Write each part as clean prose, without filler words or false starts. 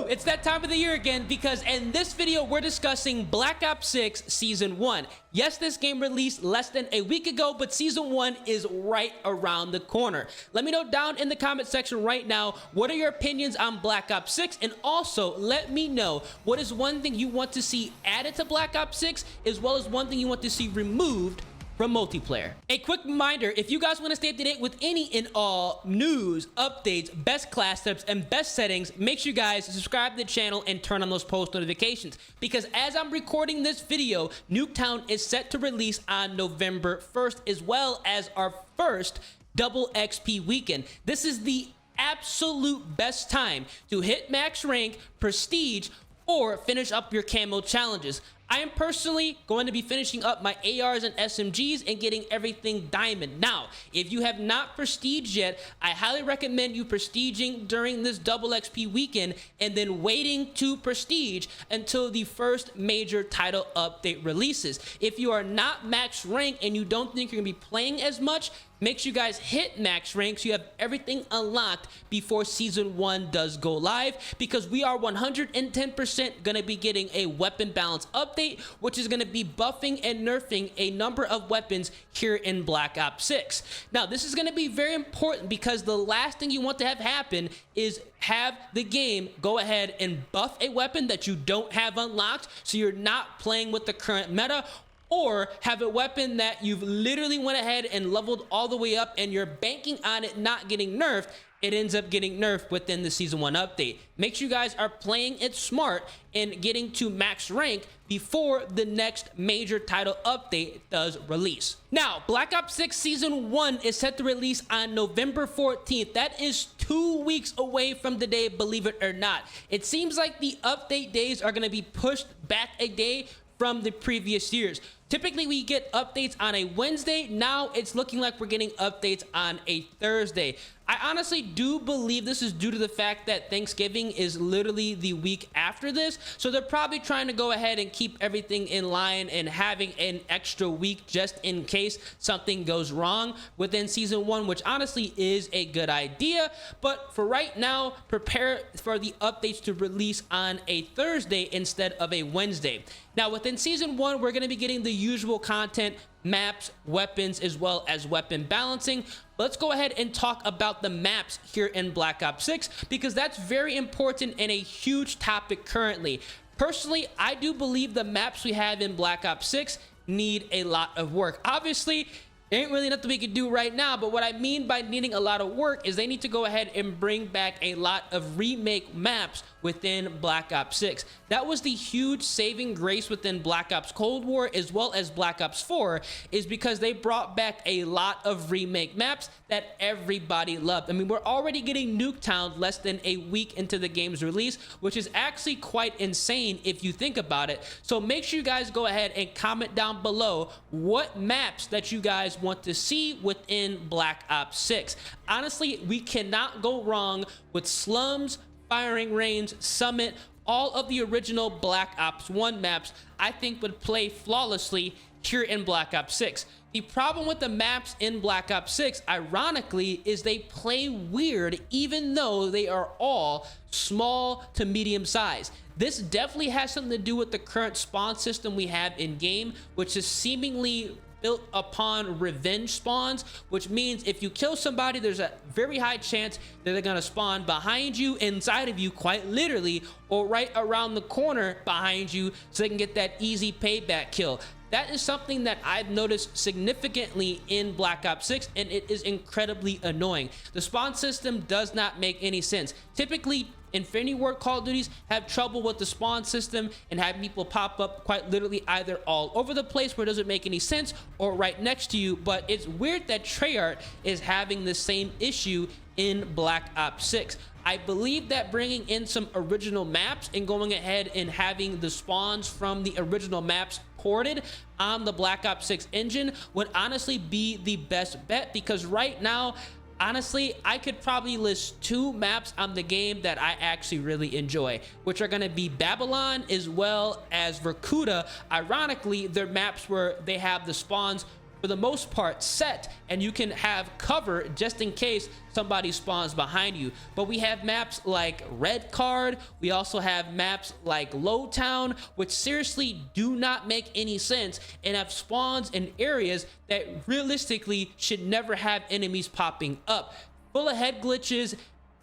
Woo! It's that time of the year again, because in this video we're discussing Black Ops 6 Season 1. Yes, this game released less than a week ago, but Season 1 is right around the corner. Let me know down in the comment section right now, what are your opinions on Black Ops 6? And also, let me know what is one thing you want to see added to Black Ops 6, as well as one thing you want to see removed from multiplayer. A quick reminder, if you guys want to stay up to date with any and all news, updates, best class tips, and best settings, make sure you guys subscribe to the channel and turn on those post notifications, because as I'm recording this video, Nuketown is set to release on November 1st, as well as our first double XP weekend. This is the absolute best time to hit max rank, prestige, or finish up your camo challenges. I am personally going to be finishing up my ARs and SMGs and getting everything diamond. Now, if you have not prestiged yet, I highly recommend you prestiging during this double XP weekend and then waiting to prestige until the first major title update releases. If you are not max rank and you don't think you're gonna be playing as much, make sure you guys hit max rank so you have everything unlocked before Season 1 does go live, because we are 110% gonna be getting a weapon balance update, which is gonna be buffing and nerfing a number of weapons here in Black Ops 6. Now, this is gonna be very important, because the last thing you want to have happen is have the game go ahead and buff a weapon that you don't have unlocked, so you're not playing with the current meta, or have a weapon that you've literally went ahead and leveled all the way up and you're banking on it not getting nerfed. It ends up getting nerfed within the Season 1 update. Make sure you guys are playing it smart and getting to max rank before the next major title update does release. Now, Black Ops 6 Season 1 is set to release on November 14th. That is 2 weeks away from the day, believe it or not. It seems like the update days are going to be pushed back a day from the previous years. Typically, we get updates on a Wednesday. Now it's looking like we're getting updates on a Thursday. I honestly do believe this is due to the fact that Thanksgiving is literally the week after this. So they're probably trying to go ahead and keep everything in line and having an extra week just in case something goes wrong within Season 1, which honestly is a good idea. But for right now, prepare for the updates to release on a Thursday instead of a Wednesday. Now, within Season 1, we're going to be getting the usual content, maps, weapons, as well as weapon balancing. Let's go ahead and talk about the maps here in Black Ops 6, because that's very important and a huge topic currently. Personally, I do believe the maps we have in Black Ops 6 need a lot of work. Obviously, there ain't really nothing we can do right now, but what I mean by needing a lot of work is they need to go ahead and bring back a lot of remake maps within Black Ops 6. That was the huge saving grace within Black Ops Cold War as well as Black Ops 4, is because they brought back a lot of remake maps that everybody loved. I mean, we're already getting Nuketown less than a week into the game's release, which is actually quite insane if you think about it. So make sure you guys go ahead and comment down below what maps that you guys want to see within Black Ops 6. Honestly, we cannot go wrong with Slums, Firing Range, Summit. All of the original Black Ops 1 maps I think would play flawlessly here in Black Ops 6. The problem with the maps in Black Ops 6, ironically, is they play weird even though they are all small to medium size. This definitely has something to do with the current spawn system we have in game, which is seemingly built upon revenge spawns, which means if you kill somebody, there's a very high chance that they're gonna spawn behind you, inside of you, quite literally, or right around the corner behind you, so they can get that easy payback kill. That is something that I've noticed significantly in Black Ops 6, and it is incredibly annoying. The spawn system does not make any sense. Typically, Infinity Ward Call of Duties have trouble with the spawn system and have people pop up quite literally either all over the place where it doesn't make any sense or right next to you. But it's weird that Treyarch is having the same issue in Black Ops 6. I believe that bringing in some original maps and going ahead and having the spawns from the original maps ported on the Black Ops 6 engine would honestly be the best bet, because right now, honestly, I could probably list 2 maps on the game that I actually really enjoy, which are going to be Babylon as well as Vorkuta. Ironically, they're maps where they have the spawns for the most part set, and you can have cover just in case somebody spawns behind you. But we have maps like Red Card, we also have maps like Lowtown, which seriously do not make any sense and have spawns in areas that realistically should never have enemies popping up, full of head glitches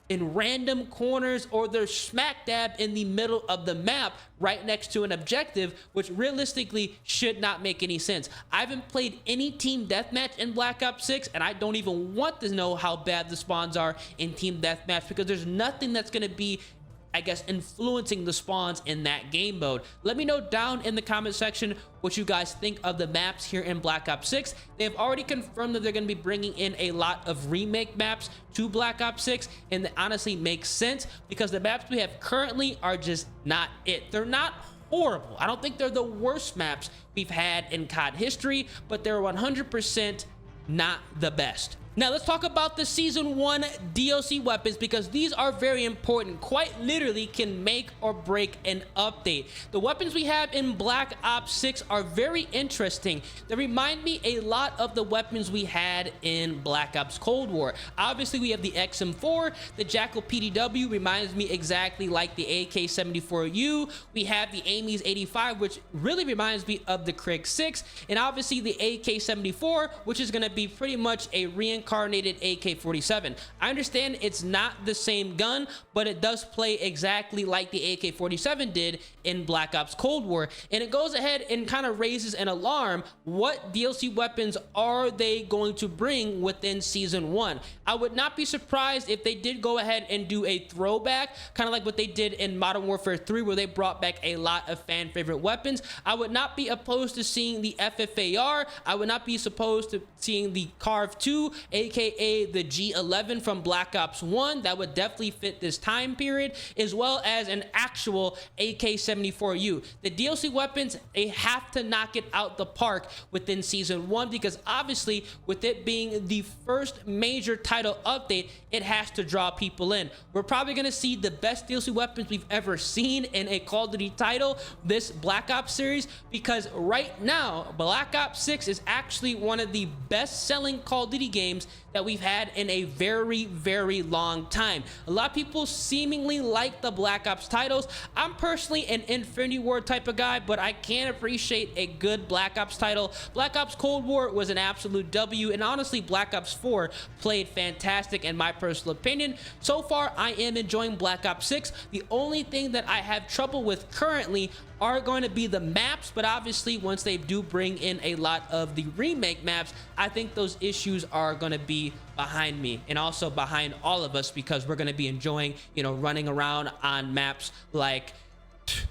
in random corners, or they're smack dab in the middle of the map right next to an objective, which realistically should not make any sense. I haven't played any team deathmatch in Black Ops 6, and I don't even want to know how bad the spawns are in team deathmatch, because there's nothing that's going to be, I guess, influencing the spawns in that game mode. Let me know down in the comment section what you guys think of the maps here in Black Ops 6. They have already confirmed that they're going to be bringing in a lot of remake maps to Black Ops 6, and that honestly makes sense because the maps we have currently are just not it. They're not horrible. I don't think they're the worst maps we've had in COD history, but they're 100% not the best. Now let's talk about the Season 1 DLC weapons, because these are very important, quite literally can make or break an update. The weapons we have in Black Ops 6 are very interesting. They remind me a lot of the weapons we had in Black Ops Cold War. Obviously we have the XM4, the Jackal PDW reminds me exactly like the AK-74U. We have the Amy's 85, which really reminds me of the Krig 6, and obviously the AK-74, which is going to be pretty much a reincarnated AK-47. I understand it's not the same gun, but it does play exactly like the AK-47 did in Black Ops Cold War, and it goes ahead and kind of raises an alarm. What DLC weapons are they going to bring within Season 1? I would not be surprised if they did go ahead and do a throwback, kind of like what they did in Modern Warfare 3, where they brought back a lot of fan favorite weapons. I would not be opposed to seeing the FFAR. I would not be opposed to seeing the Carve 2, aka the G11 from Black Ops 1. That would definitely fit this time period, as well as an actual AK-74U. The DLC weapons, they have to knock it out the park within Season 1, because obviously with it being the first major title update, it has to draw people in. We're probably going to see the best DLC weapons we've ever seen in a Call of Duty title this Black Ops series, because right now Black Ops 6 is actually one of the best selling Call of Duty games that we've had in a very, very long time. A lot of people seemingly like the Black Ops titles. I'm personally an Infinity War type of guy, but I can appreciate a good Black Ops title. Black Ops Cold War was an absolute W, and honestly Black Ops 4 played fantastic in my personal opinion. So far I am enjoying Black Ops 6. The only thing that I have trouble with currently are going to be the maps, but obviously once they do bring in a lot of the remake maps, I think those issues are going to be behind me and also behind all of us, because we're going to be enjoying, you know, running around on maps like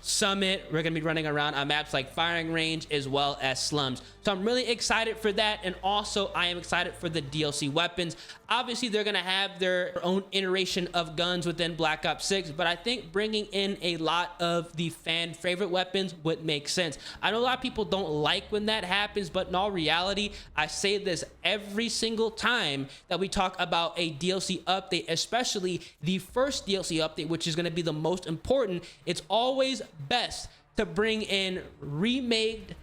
Summit. We're gonna be running around on maps like Firing Range as well as Slums. So I'm really excited for that, and also I am excited for the DLC weapons. Obviously they're gonna have their own iteration of guns within Black Ops 6, but I think bringing in a lot of the fan favorite weapons would make sense. I know a lot of people don't like when that happens, but in all reality, I say this every single time that we talk about a DLC update, especially the first DLC update, which is gonna be the most important. It's always best to bring in remade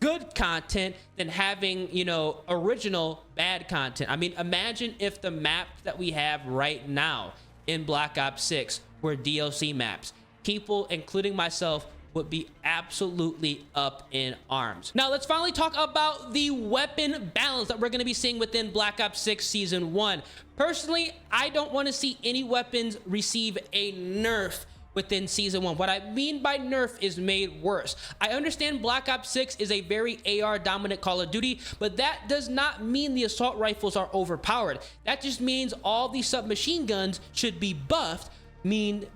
good content than having, you know, original bad content. I mean, imagine if the maps that we have right now in Black Ops 6 were DLC maps. People, including myself, would be absolutely up in arms. Now let's finally talk about the weapon balance that we're going to be seeing within Black Ops 6 Season 1. Personally, I don't want to see any weapons receive a nerf within Season 1. What I mean by nerf is made worse. I understand Black Ops 6 is a very AR dominant Call of Duty, but that does not mean the assault rifles are overpowered. That just means all the submachine guns should be buffed, made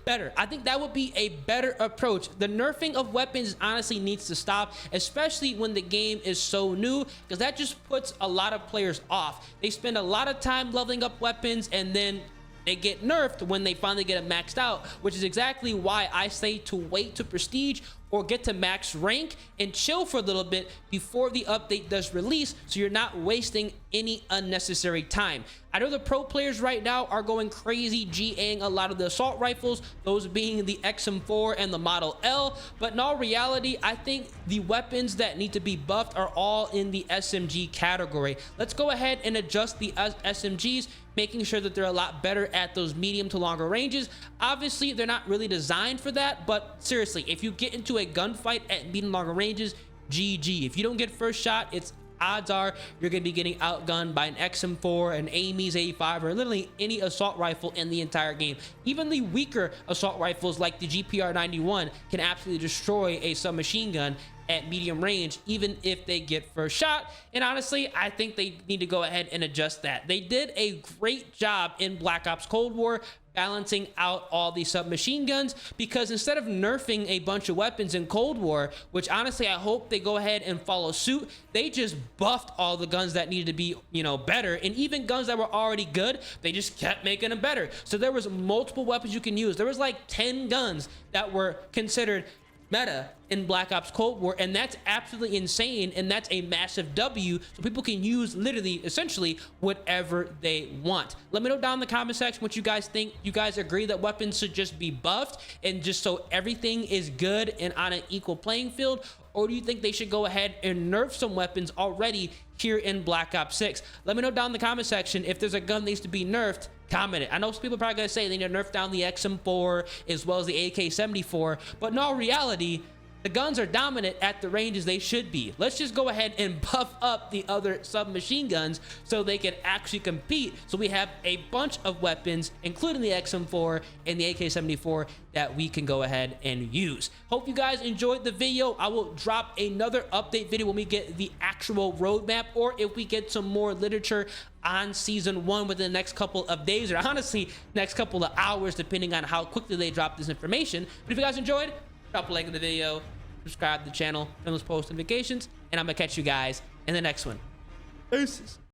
better. I think that would be a better approach. The nerfing of weapons honestly needs to stop, especially when the game is so new, because that just puts a lot of players off. They spend a lot of time leveling up weapons, and then they get nerfed when they finally get it maxed out, which is exactly why I say to wait to Prestige or get to max rank and chill for a little bit before the update does release, so you're not wasting any unnecessary time. I know the pro players right now are going crazy GAing a lot of the assault rifles, those being the XM4 and the Model L, but in all reality, I think the weapons that need to be buffed are all in the SMG category. Let's go ahead and adjust the SMGs, making sure that they're a lot better at those medium to longer ranges. Obviously, they're not really designed for that, but seriously, if you get into a gunfight at medium and longer ranges, GG. If you don't get first shot, it's odds are you're going to be getting outgunned by an XM4, an Amy's 85, or literally any assault rifle in the entire game. Even the weaker assault rifles like the GPR 91 can absolutely destroy a submachine gun at medium range, even if they get first shot. And honestly, I think they need to go ahead and adjust that. They did a great job in Black Ops Cold War balancing out all these submachine guns, because instead of nerfing a bunch of weapons in Cold War, which honestly I hope they go ahead and follow suit, they just buffed all the guns that needed to be, you know, better, and even guns that were already good, they just kept making them better. So there was multiple weapons you can use. There was like 10 guns that were considered meta in Black Ops Cold War, and that's absolutely insane, and that's a massive W, so people can use literally essentially whatever they want. Let me know down in the comment section what you guys think. You guys agree that weapons should just be buffed and just so everything is good and on an equal playing field, or do you think they should go ahead and nerf some weapons already here in Black Ops 6? Let me know down in the comment section if there's a gun that needs to be nerfed. Comment it. I know some people are probably gonna say they need to nerf down the XM4 as well as the AK-74, but in all reality, the guns are dominant at the ranges they should be. Let's just go ahead and buff up the other submachine guns so they can actually compete, so we have a bunch of weapons, including the XM4 and the AK-74, that we can go ahead and use. Hope you guys enjoyed the video. I will drop another update video when we get the actual roadmap, or if we get some more literature on season 1 within the next couple of days, or honestly next couple of hours, depending on how quickly they drop this information. But if you guys enjoyed, drop a like in the video, subscribe to the channel, turn those post notifications, and I'm gonna catch you guys in the next one. Deuces.